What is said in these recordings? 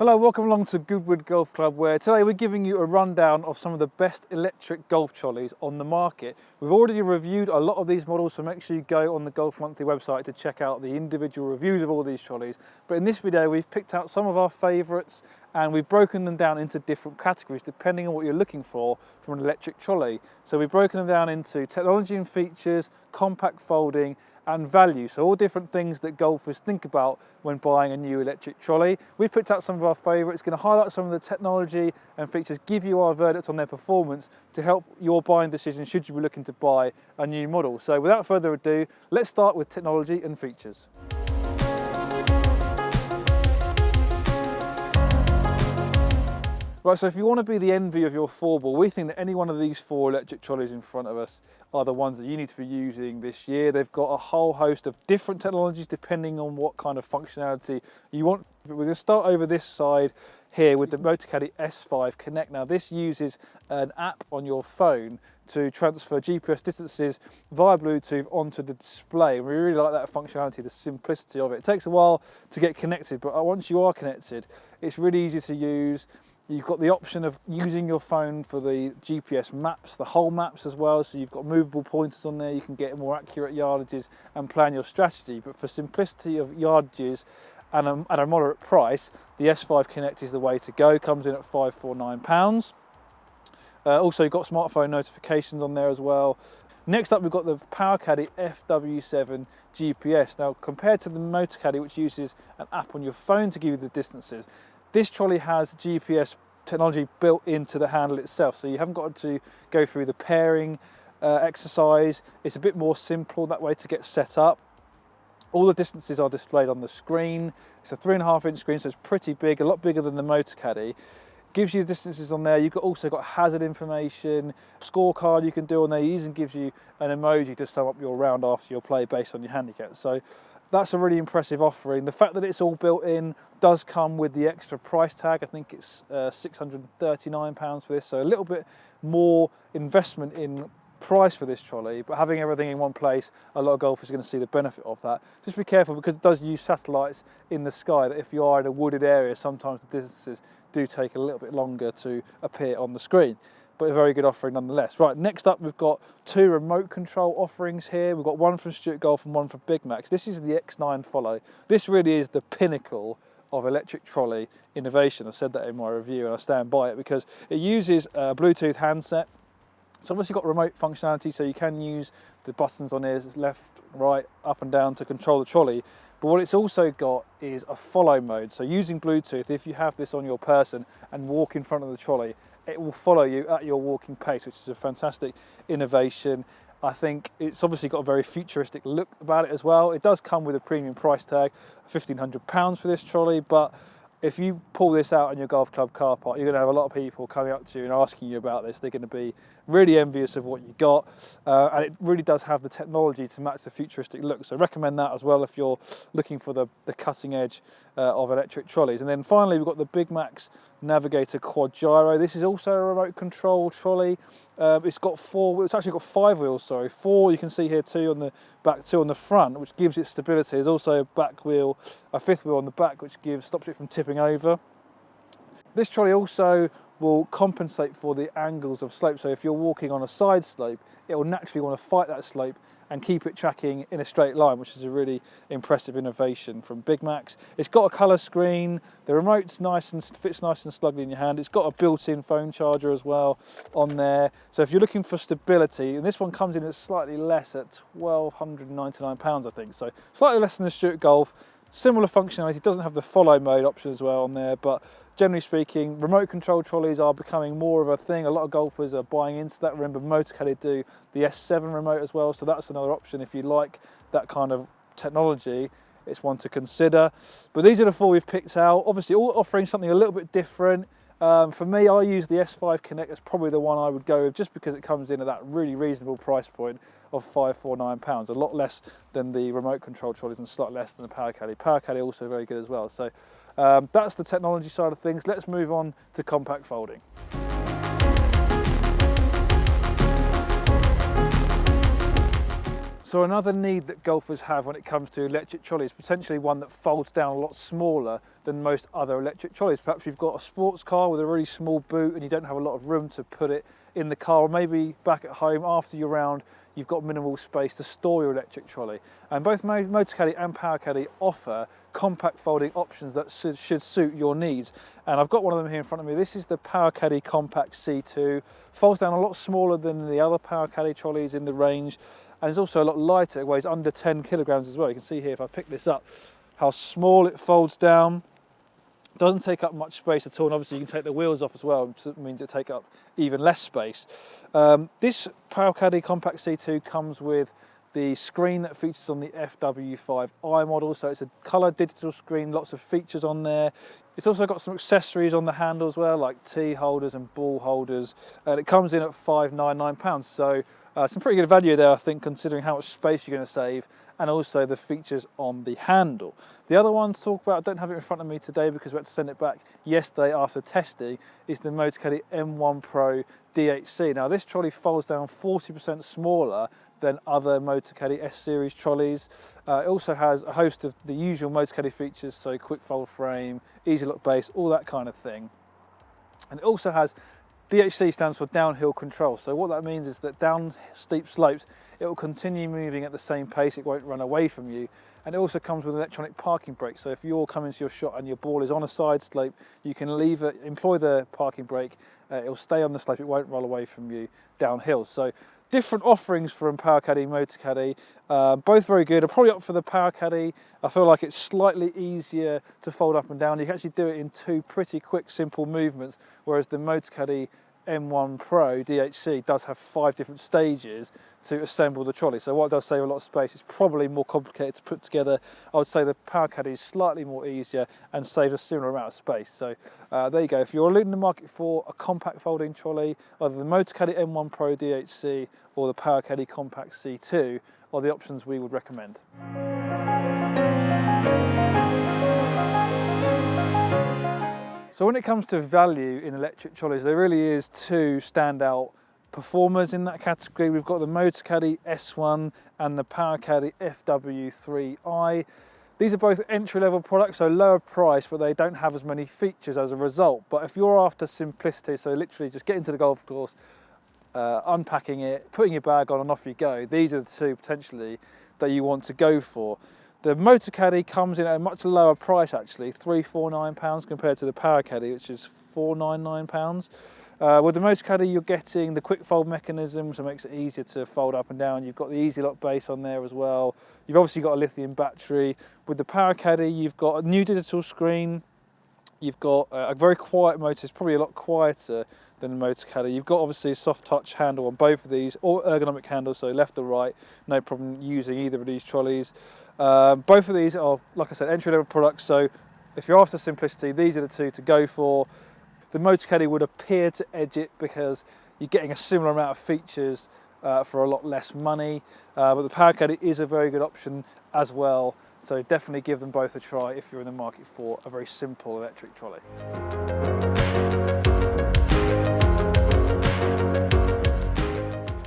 Hello, welcome along to Goodwood Golf Club, where today we're giving you a rundown of some of the best electric golf trolleys on the market. We've already reviewed a lot of these models, so make sure you go on the Golf Monthly website to check out the individual reviews of all these trolleys. But in this video, we've picked out some of our favourites and we've broken them down into different categories depending on what you're looking for from an electric trolley. So we've broken them down into technology and features, compact folding, and value, so all different things that golfers think about when buying a new electric trolley. We've picked out some of our favourites, going to highlight some of the technology and features, give you our verdict on their performance to help your buying decision should you be looking to buy a new model. So without further ado, let's start with technology and features. Right, so if you want to be the envy of your four ball, we think that any one of these four electric trolleys in front of us are the ones that you need to be using this year. They've got a whole host of different technologies depending on what kind of functionality you want. We're going to start over this side here with the Motocaddy S5 Connect. Now this uses an app on your phone to transfer GPS distances via Bluetooth onto the display. We really like that functionality, the simplicity of it. It takes a while to get connected, but once you are connected, it's really easy to use. You've got the option of using your phone for the GPS maps, the whole maps as well, so you've got movable pointers on there, you can get more accurate yardages and plan your strategy. But for simplicity of yardages and at a moderate price, the S5 Connect is the way to go. Comes in at £549. Also you've got smartphone notifications on there as well. Next up we've got the PowerCaddy FW7 GPS. Now compared to the Motocaddy, which uses an app on your phone to give you the distances, this trolley has GPS technology built into the handle itself, so you haven't got to go through the pairing exercise. It's a bit more simple that way to get set up. All the distances are displayed on the screen. It's a 3.5-inch screen, so it's pretty big, a lot bigger than the Motocaddy. Gives you the distances on there. You've also got hazard information, scorecard you can do on there. It even gives you an emoji to sum up your round after your play based on your handicap. So that's a really impressive offering. The fact that it's all built in does come with the extra price tag. I think it's £639 for this, so a little bit more investment in price for this trolley, but having everything in one place, a lot of golfers are going to see the benefit of that. Just be careful because it does use satellites in the sky, that if you are in a wooded area, sometimes the distances do take a little bit longer to appear on the screen. But a very good offering nonetheless. Right, next up we've got two remote control offerings here. We've got one from Stuart Golf and one from Big Max. This is the X9 Follow. This really is the pinnacle of electric trolley innovation. I said that in my review and I stand by it because it uses a Bluetooth handset. It's obviously got remote functionality, so you can use the buttons on here, left, right, up and down to control the trolley. But what it's also got is a follow mode. So using Bluetooth, if you have this on your person and walk in front of the trolley, it will follow you at your walking pace, which is a fantastic innovation. I think it's obviously got a very futuristic look about it as well. It does come with a premium price tag, £1,500 for this trolley, but if you pull this out in your golf club car park, you're going to have a lot of people coming up to you and asking you about this. They're going to be really envious of what you got, and it really does have the technology to match the futuristic look. So recommend that as well if you're looking for the cutting edge of electric trolleys. And then finally, we've got the Big Max Navigator Quad Gyro. This is also a remote control trolley. It's got it's actually got 5 wheels, sorry. 4, you can see here, 2 on the back, 2 on the front, which gives it stability. There's also a back wheel, a 5th wheel on the back, which stops it from tipping over. This trolley also will compensate for the angles of slope. So if you're walking on a side slope, it will naturally want to fight that slope and keep it tracking in a straight line, which is a really impressive innovation from Big Max. It's got a colour screen, the remote's nice and fits nice and snugly in your hand. It's got a built-in phone charger as well on there. So if you're looking for stability, and this one comes in at slightly less at £1,299, I think. So slightly less than the Stuart Golf. Similar functionality, it doesn't have the follow mode option as well on there, but generally speaking, remote control trolleys are becoming more of a thing. A lot of golfers are buying into that. Remember, Motocaddy do the S7 remote as well, so that's another option if you like that kind of technology. It's one to consider. But these are the 4 we've picked out. Obviously, all offering something a little bit different. For me, I use the S5 Connect. That's probably the one I would go with, just because it comes in at that really reasonable price point of £549, a lot less than the remote control trolleys and slightly less than the PowerCaddy. PowerCaddy also very good as well. So that's the technology side of things. Let's move on to compact folding. So So another need that golfers have when it comes to electric trolleys, potentially one that folds down a lot smaller than most other electric trolleys. Perhaps you've got a sports car with a really small boot and you don't have a lot of room to put it in the car, or maybe back at home after your round you've got minimal space to store your electric trolley. And both Motor Caddy and Power Caddy offer compact folding options that should suit your needs. And I've got one of them here in front of me. This is the Power Caddy Compact C2. Folds down a lot smaller than the other Power Caddy trolleys in the range. And it's also a lot lighter. It weighs under 10 kilograms as well. You can see here, if I pick this up, how small it folds down. Doesn't take up much space at all, and obviously you can take the wheels off as well, so it means it take up even less space. This Power Caddy Compact C2 comes with the screen that features on the FW5i model, so it's a colour digital screen, lots of features on there. It's also got some accessories on the handle as well, like tee holders and ball holders, and it comes in at £599, so some pretty good value there, I think, considering how much space you're going to save and also the features on the handle. The other one to talk about, I don't have it in front of me today because we had to send it back yesterday after testing, is the Motor Caddy M1 Pro DHC. Now this trolley folds down 40% smaller than other Motor Caddy S-Series trolleys. It also has a host of the usual Motor Caddy features, so quick fold frame, easy lock base, all that kind of thing. And it also has DHC stands for downhill control. So what that means is that down steep slopes, it will continue moving at the same pace, it won't run away from you. And it also comes with an electronic parking brake. So if you're coming to your shot and your ball is on a side slope, you can employ the parking brake, it will stay on the slope, it won't roll away from you downhill. So different offerings from Power Caddy and Motor Caddy, both very good. I'm probably up for the Power Caddy. I feel like it's slightly easier to fold up and down. You can actually do it in two pretty quick, simple movements, whereas the Motor Caddy M1 Pro DHC does have 5 different stages to assemble the trolley. So while it does save a lot of space, it's probably more complicated to put together. I would say the Power Caddy is slightly more easier and saves a similar amount of space. So there you go. If you're in the market for a compact folding trolley, either the Motor Caddy M1 Pro DHC or the Power Caddy Compact C2 are the options we would recommend. So when it comes to value in electric trolleys, there really is 2 standout performers in that category. We've got the Motor Caddy S1 and the Power Caddy FW3i. These are both entry-level products, so lower price, but they don't have as many features as a result. But if you're after simplicity, so literally just get into the golf course, unpacking it, putting your bag on and off you go, these are the 2 potentially that you want to go for. The Motor Caddy comes in at a much lower price actually, £349 compared to the Power Caddy, which is £499. With the Motor Caddy you're getting the quick fold mechanism, so it makes it easier to fold up and down. You've got the easy lock base on there as well. You've obviously got a lithium battery. With the Power Caddy you've got a new digital screen. You've got a very quiet motor, it's probably a lot quieter than the Motor Caddy. You've got obviously a soft touch handle on both of these, or ergonomic handles, so left or right, no problem using either of these trolleys. Both of these are, like I said, entry-level products, so if you're after simplicity, these are the 2 to go for. The Motor Caddy would appear to edge it because you're getting a similar amount of features for a lot less money, but the Power Caddy is a very good option as well. So definitely give them both a try if you're in the market for a very simple electric trolley.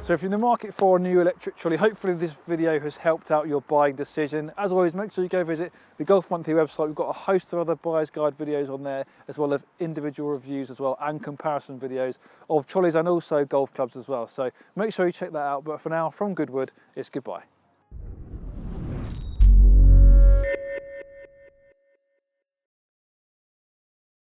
So if you're in the market for a new electric trolley, hopefully this video has helped out your buying decision. As always, make sure you go visit the Golf Monthly website. We've got a host of other buyer's guide videos on there, as well as individual reviews as well, and comparison videos of trolleys and also golf clubs as well. So make sure you check that out. But for now, from Goodwood, it's goodbye.